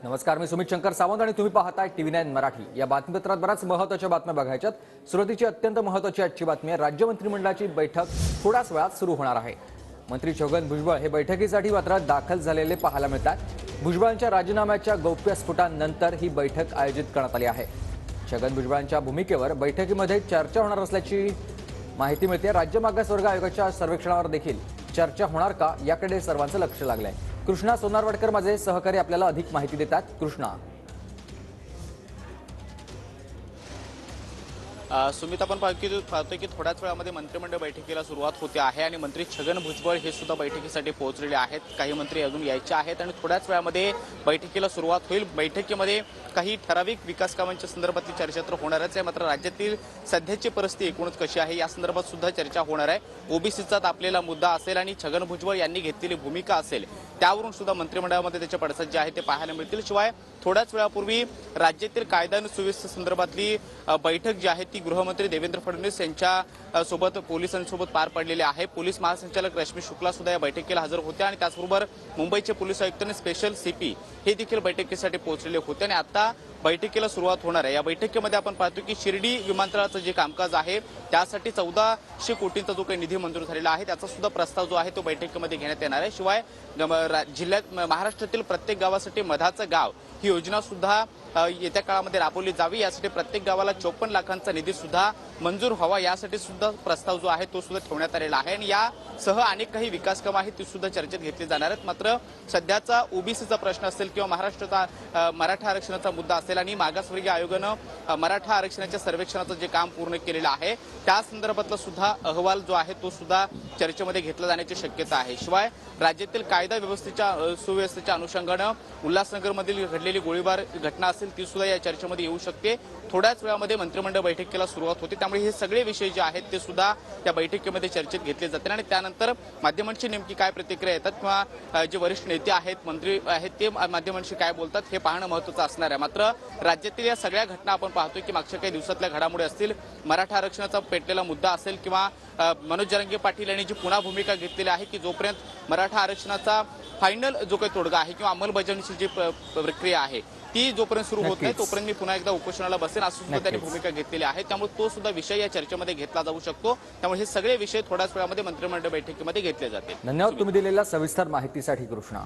नमस्कार, मी सुमित शंकर सावंत आणि तुम्ही पाहताय TV9 मराठी। या बातमीपत्रात बऱ्याच महत्त्वाच्या बातम्या बघायच्यात। सुरुवातीची अत्यंत महत्त्वाची आजची बातमी आहे, राज्य मंत्रिमंडळाची बैठक थोड्याच वेळात सुरू होणार आहे। मंत्री छगन भुजबळ हे बैठकीसाठी पत्रात दाखल झालेले पाहायला मिळतात। भुजबळांच्या राजीनाम्याच्या गौप्यस्फोटानंतर ही बैठक आयोजित करण्यात आली आहे। छगन भुजबळांच्या भूमिकेवर बैठकीमध्ये चर्चा होणार असल्याची माहिती मिळते। राज्य मागासवर्ग आयोगाच्या सर्वेक्षणावर देखील चर्चा होणार का, याकडे सर्वांचं लक्ष लागलंय। कृष्णा सोनारवाडकर माझे सहकारी आपल्याला अधिक माहिती देतात। कृष्णा, सुमित, आपण पाहतोय की थोड्याच वेळामध्ये मंत्रिमंडळ बैठकीला सुरुवात होते आहे आणि मंत्री छगन भुजबळ हे सुद्धा बैठकीसाठी पोहोचलेले आहेत। काही मंत्री अजून यायचे आहेत आणि थोड्याच वेळामध्ये बैठकीला सुरुवात होईल। बैठकीमध्ये काही ठराविक विकास कामांच्या संदर्भातली चर्चा तर होणारच आहे, मात्र राज्यातील सध्याची परिस्थिती एकूणच कशी आहे या संदर्भात सुद्धा चर्चा होणार आहे। ओबीसीचा तापलेला मुद्दा असेल आणि छगन भुजबळ यांनी घेतलेली भूमिका असेल, त्यावरून सुद्धा मंत्रिमंडळामध्ये त्याचे पडसाद जे आहे ते पाहायला मिळतील। शिवाय थोड्याच वेळापूर्वी राज्यातील कायदा आणि सुव्यवस्थेसंदर्भातली बैठक जी आहे ती गृहमंत्री देवेंद्र फडणवीस यांच्या सोबत पोलिसांसोबत पार पडलेले आहे। पोलीस महासंचालक रश्मी शुक्ला सुद्धा या बैठकीला हजर होत्या आणि त्याचबरोबर मुंबईचे पोलीस आयुक्त आणि स्पेशल सीपी हे देखील बैठकीसाठी पोहोचलेले होते आणि आता बैठकीला सुरुवात होणार आहे। या बैठकीमध्ये आपण पाहतो की शिर्डी विमानतळाचं जे कामकाज आहे त्यासाठी 1400 कोटींचा जो काही निधी मंजूर झालेला आहे त्याचा सुद्धा प्रस्ताव जो आहे तो बैठकीमध्ये घेण्यात येणार आहे। शिवाय जिल्ह्यात महाराष्ट्रातील प्रत्येक गावासाठी मधाचं गाव ही योजना सुद्धा येत्या काळामध्ये राबवली जावी, यासाठी प्रत्येक गावाला 54 लाखांचा निधी सुद्धा मंजूर व्हावा यासाठी सुद्धा प्रस्ताव जो आहे तो सुद्धा ठेवण्यात आलेला आहे आणि यासह अनेक काही विकास कामं आहेत ती सुद्धा चर्चेत घेतली जाणार आहेत। मात्र सध्याचा ओबीसीचा प्रश्न असेल किंवा महाराष्ट्राचा मराठा आरक्षणाचा मुद्दा असेल आणि मागासवर्गीय आयोगानं मराठा आरक्षणाच्या सर्वेक्षणाचं जे काम पूर्ण केलेलं आहे त्या संदर्भातला सुद्धा अहवाल जो आहे तो सुद्धा चर्चेमध्ये घेतला जाण्याची शक्यता आहे। शिवाय राज्यातील कायदा व्यवस्थेच्या सुव्यवस्थेच्या अनुषंगानं उल्हासनगरमधील घडलेली गोळीबार घटना असेल ती सुद्धा या चर्चेमध्ये येऊ शकते। थोड्याच वेळामध्ये मंत्रिमंडळ बैठकीला सुरुवात होते, त्यामुळे हे सगळे विषय जे आहेत ते सुद्धा त्या बैठकीमध्ये चर्चेत घेतले जातील आणि त्यानंतर माध्यमांची नेमकी काय प्रतिक्रिया येतात किंवा जे वरिष्ठ नेते आहेत, मंत्री आहेत, ते माध्यमांशी काय बोलतात हे पाहणं महत्त्वाचं असणार आहे। मात्र राज्यातील या सगळ्या घटना आपण पाहतोय की मागच्या काही दिवसातल्या घडामोडी असतील, मराठा आरक्षणाचा पेटलेला मुद्दा असेल किंवा मनोज जरांगे पाटील यांनी जी पुन्हा भूमिका घेतलेली आहे की जोपर्यंत मराठा आरक्षणाचा फायनल जो काही तोडगा आहे किंवा अंमलबजावणीची जी प्रक्रिया आहे ती जोपर्यंत सुरू होत नाही तोपर्यंत मी पुन्हा एकदा उपोषणाला बसेन असं सुद्धा त्यांनी भूमिका घेतलेली आहे। त्यामुळे तो सुद्धा विषय या चर्चेमध्ये घेतला जाऊ शकतो। त्यामुळे हे सगळे विषय थोड्याच वेळामध्ये मंत्रिमंडळ बैठकीमध्ये घेतले जातील। धन्यवाद तुम्ही दिलेल्या सविस्तर माहितीसाठी कृष्णा।